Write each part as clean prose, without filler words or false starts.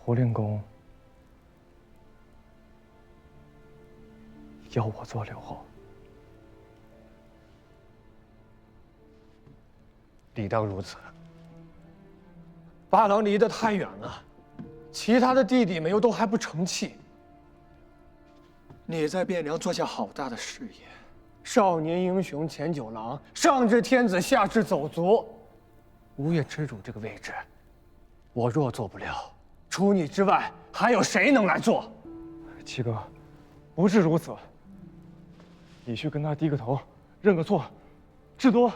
胡令公要我做留后，理当如此。八郎离得太远了，其他的弟弟们又都还不成器。你在汴梁做下好大的事业，少年英雄前九郎，上至天子，下至走卒，吴越之主这个位置，我若做不了，除你之外，还有谁能来做？七哥，不是如此。你去跟他低个头，认个错，至多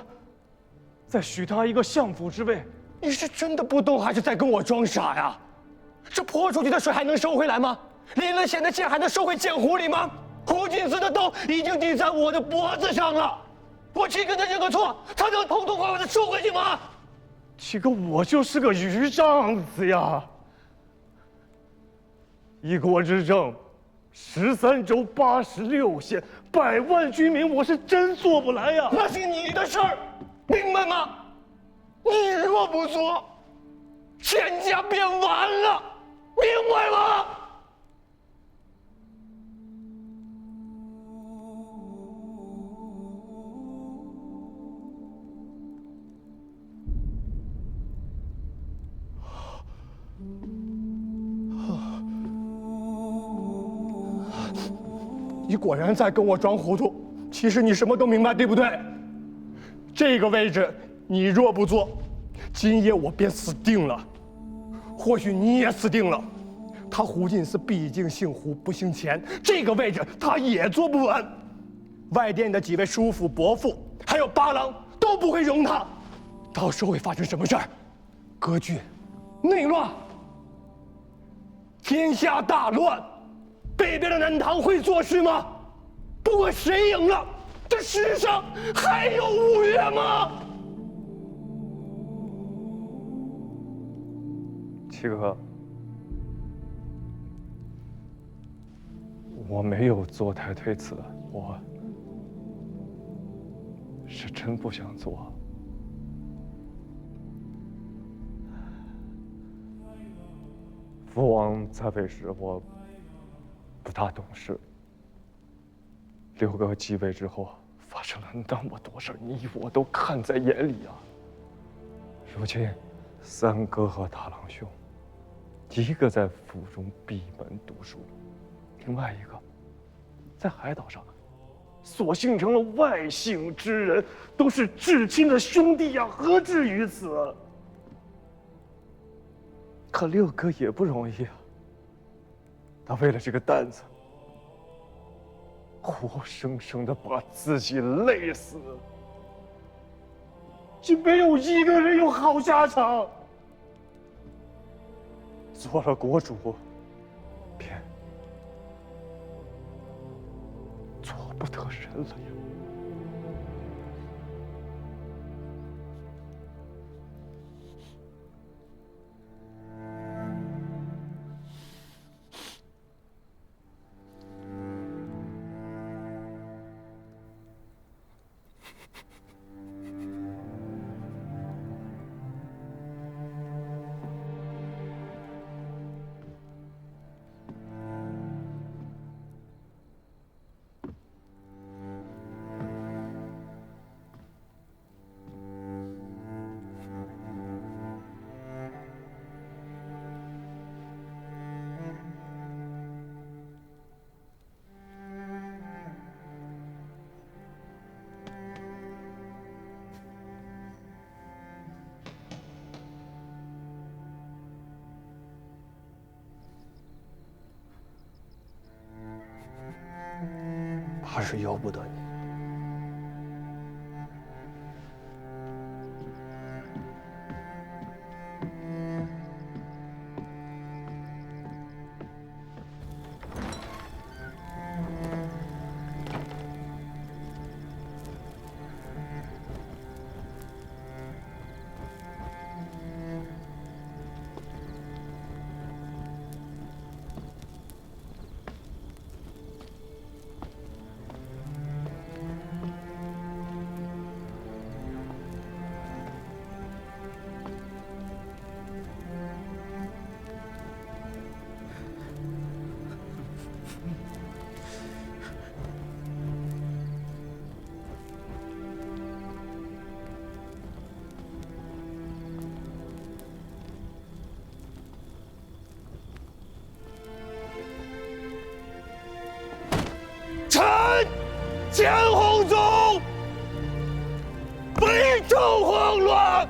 再许他一个相府之位。你是真的不懂，还是在跟我装傻呀？这泼出去的水还能收回来吗？淋了血的剑还能收回剑壶里吗？胡金子的刀已经抵在我的脖子上了，我去跟他认个错，他能痛痛快快的收回去吗？七哥，我就是个鱼账子呀！一国之政，13州86县，100万居民，我是真做不来呀！那是你的事儿，明白吗？你若不做，天下便完了，明白吗？你果然在跟我装糊涂，其实你什么都明白，对不对？这个位置你若不做，今夜我便死定了，或许你也死定了。他胡进思毕竟姓胡不姓钱，这个位置他也坐不稳。外殿的几位叔父伯父，还有八郎都不会容他。到时候会发生什么事儿？割据、内乱、天下大乱。北边的南唐会做事吗？不管谁赢了，这世上还有吴越吗？七哥，我没有坐台推辞，我是真不想做。父王在位时，我不大懂事。刘哥继位之后，发生了那么多事儿，你我都看在眼里啊。如今，三哥和大郎兄，一个在府中闭门读书，另外一个在海岛上，索性成了外姓之人，都是至亲的兄弟呀，何至于此？可六哥也不容易啊，他为了这个担子，活生生的把自己累死，就没有一个人有好下场。做了国主，便做不得人了呀。他是由不得你。前后走，北征慌乱，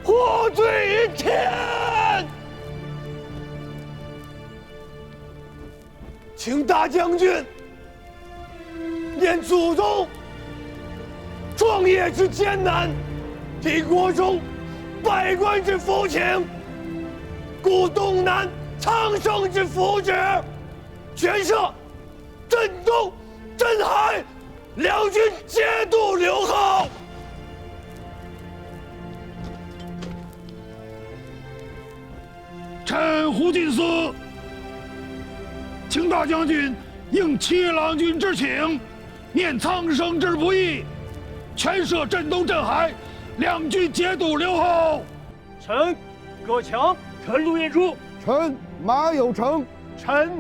获罪于天。请大将军念祖宗创业之艰难，替国中百官之福情，顾东南苍生之福祉，全赦镇东、镇海两军节度留后。臣胡进思，请大将军应七郎君之请，念苍生之不义，全赦镇东、镇海两军节度留后。臣葛强，臣陆彦初，臣马有成，臣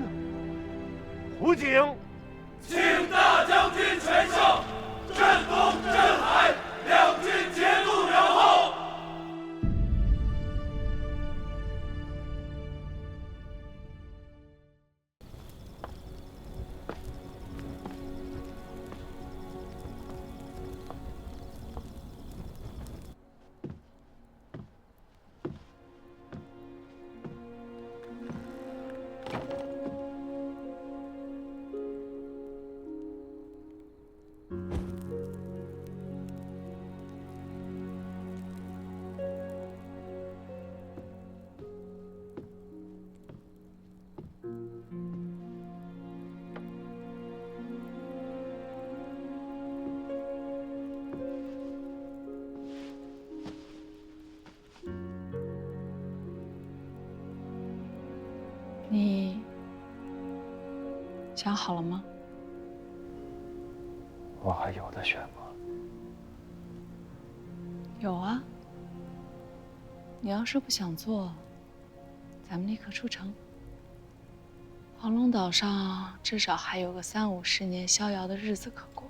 胡景，请大将军全赦镇东、镇海两军节度留后。你想好了吗？我还有的选吗？有啊。你要是不想做，咱们立刻出城。黄龙岛上至少还有个30-50年逍遥的日子可过。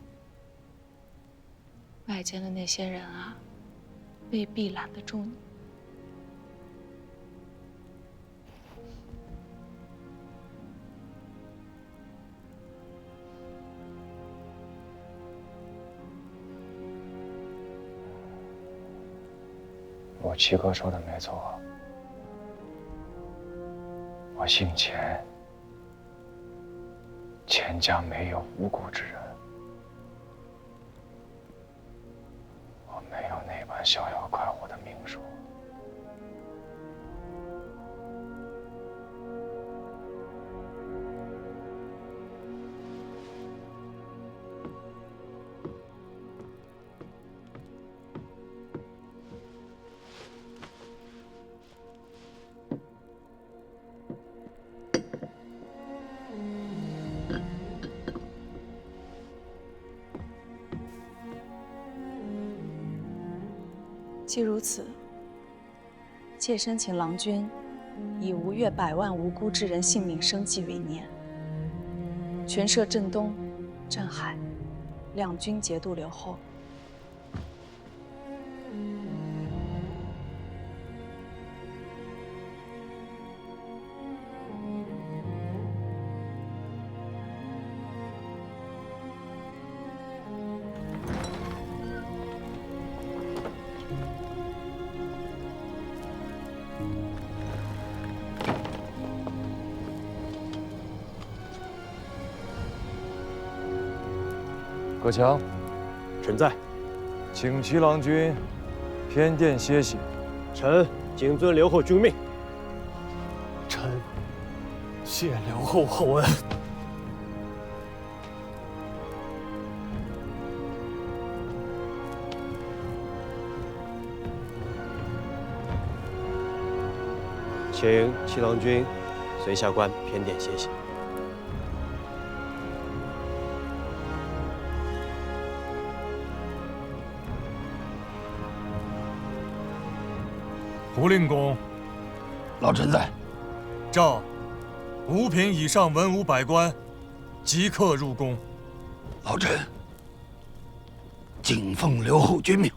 外间的那些人啊，未必拦得住你。我七哥说的没错，我姓钱，钱家没有无辜之人，我没有那般逍遥快活的命数。既如此，妾身请郎君以吴越100万无辜之人性命生计为念，全赦镇东、镇海两军节度留后。葛强，臣在。请七郎君偏殿歇息。臣谨遵留后君命。臣谢留后厚恩。请七郎君随下官偏殿歇息。胡令公，老臣在。诏5品以上文武百官即刻入宫。老臣谨奉留后君命。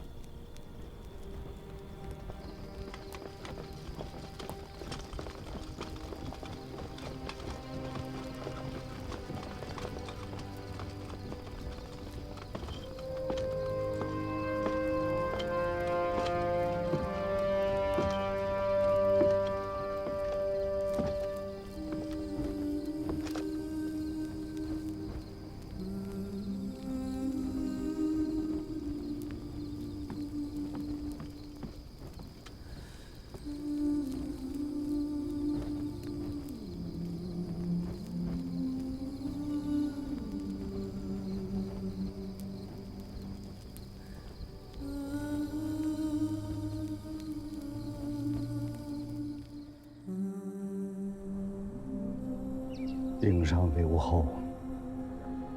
顶上刘后，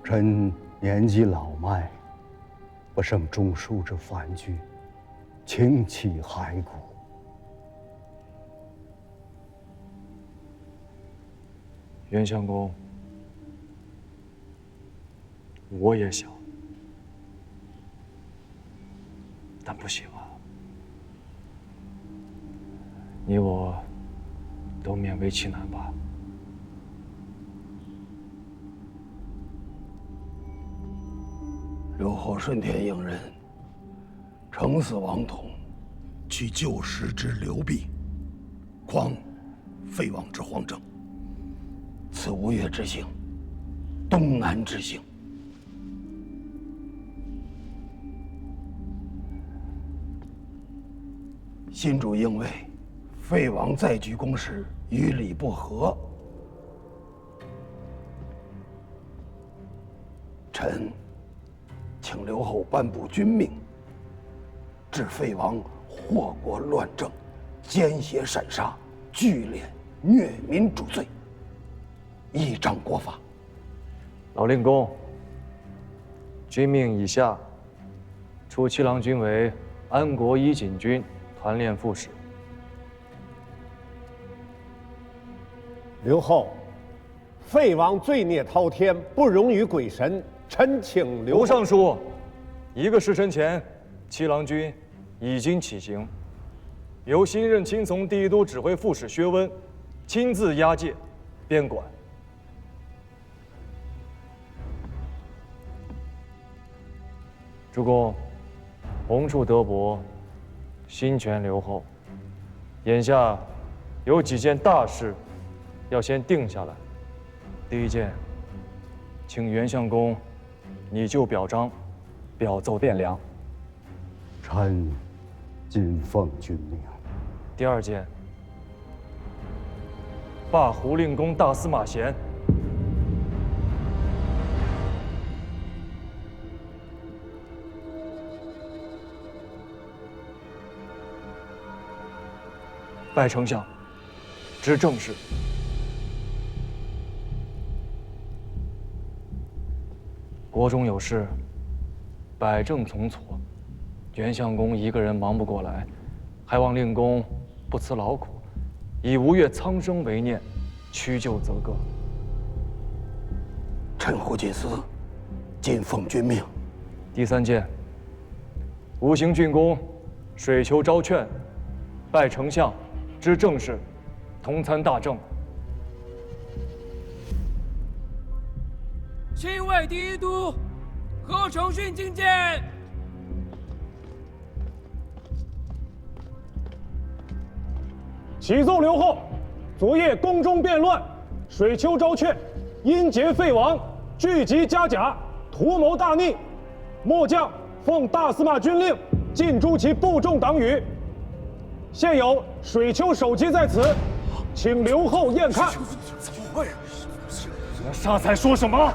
臣年纪老迈，不胜中书之烦惧，倾其骸骨。袁相公，我也想，但不行啊。你我都勉为其难吧。刘后顺天应人，承嗣王统，取旧时之流弊，匡废王之皇政。此吴越之幸，东南之幸。新主应为废王再举公时与礼不合，臣请刘后颁布军命，治废王祸国乱政、奸邪闪杀、聚敛虐民主罪，依仗国法。老令公，军命已下，除七郎君为安国一锦军团练副使。刘后，废王罪孽滔天，不容于鬼神。臣请刘吴尚书，1个时辰前，七郎军已经起行，由新任亲从第一都指挥副使薛温亲自押解边管。主公，鸿处得博，心权留后。眼下有几件大事要先定下来。第一件，请袁相公拟就表彰，表奏汴梁。臣谨奉君命。第二件，罢胡令公大司马衔。拜丞相，知政事。国中有事，百政从错，袁相公一个人忙不过来，还望令公不辞劳苦，以吴越苍生为念，屈就则个。臣胡锦思，谨奉君命。第三件，吴行郡公水丘招劝，拜丞相，知政事，同参大政。亲卫第一都何承训觐见。启奏刘后，昨夜宫中变乱，水丘招劝，因劫废王，聚集家甲，图谋大逆。末将奉大司马军令，尽诛其部众党羽。现有水丘首级在此，请刘后验看。怎么会？那沙才说什么？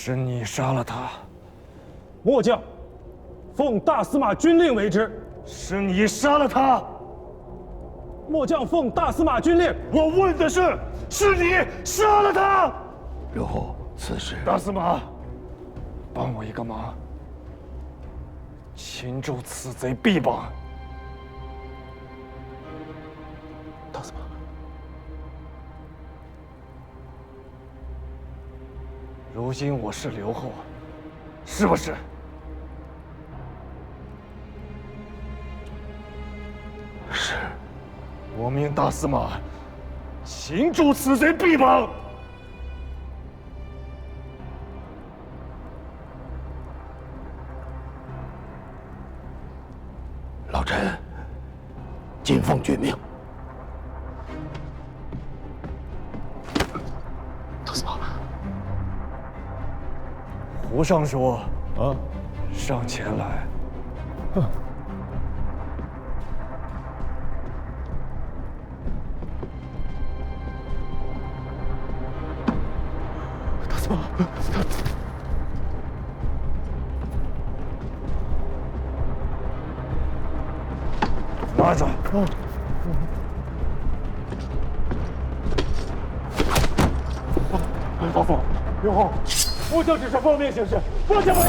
是你杀了他。末将奉大司马军令为之。是你杀了他。末将奉大司马军令。我问的是你杀了他。刘后，此事大司马，帮我一个忙，擒住此贼臂膀。大司马，如今我是刘后，是不是？是。我命大司马擒住此贼臂膀。老臣谨奉军命。大司马，胡尚书啊，上前来。大司马，拿着。大父，刘后，末将只是奉命行事，末将不。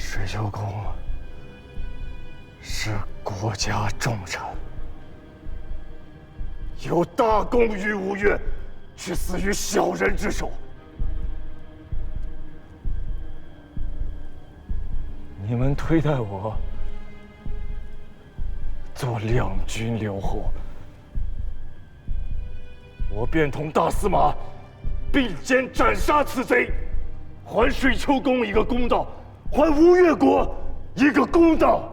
水秀公是国家重臣，有大功于吴越，却死于小人之手。你们推戴我做两军留后，我便同大司马并肩斩杀此贼，还水丘公一个公道，还吴越国一个公道。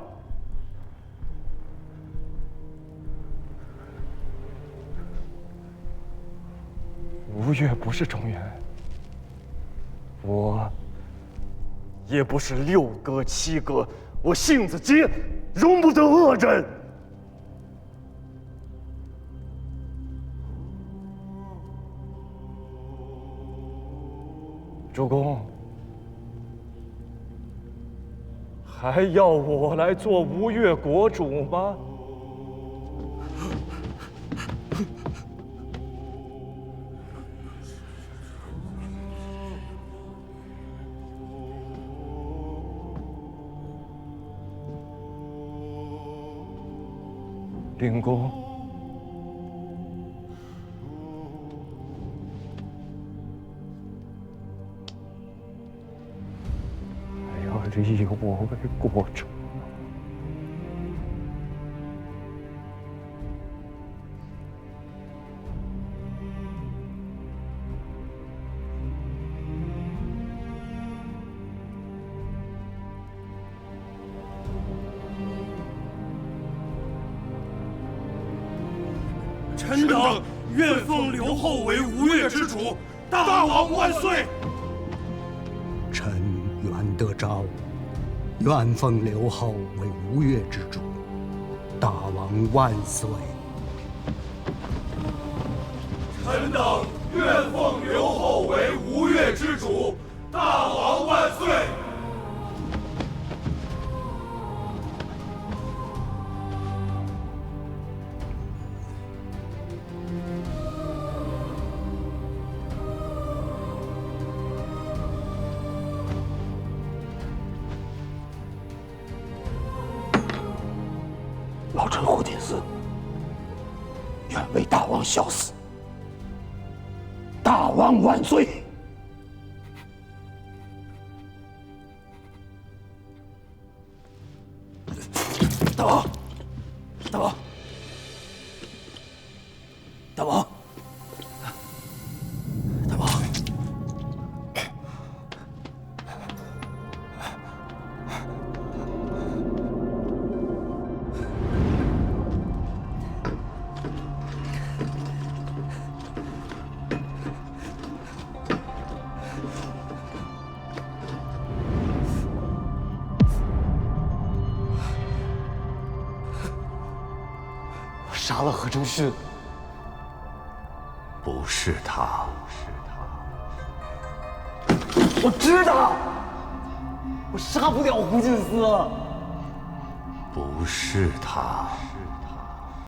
吴越不是中原，我也不是六哥七哥，我性子急，容不得恶人。主公，还要我来做吴越国主吗？令公，还要立我为国主？臣等愿奉刘后为吴越之主，大王万岁！臣愿得诏，愿奉刘后为吴越之主，大王万岁！臣等愿奉刘后为吴越之主，大王万岁！老臣胡锦思愿为大王效死，大王万岁！大王，大王，杀了何承训。不是他，我知道，我杀不了胡进思。不是他。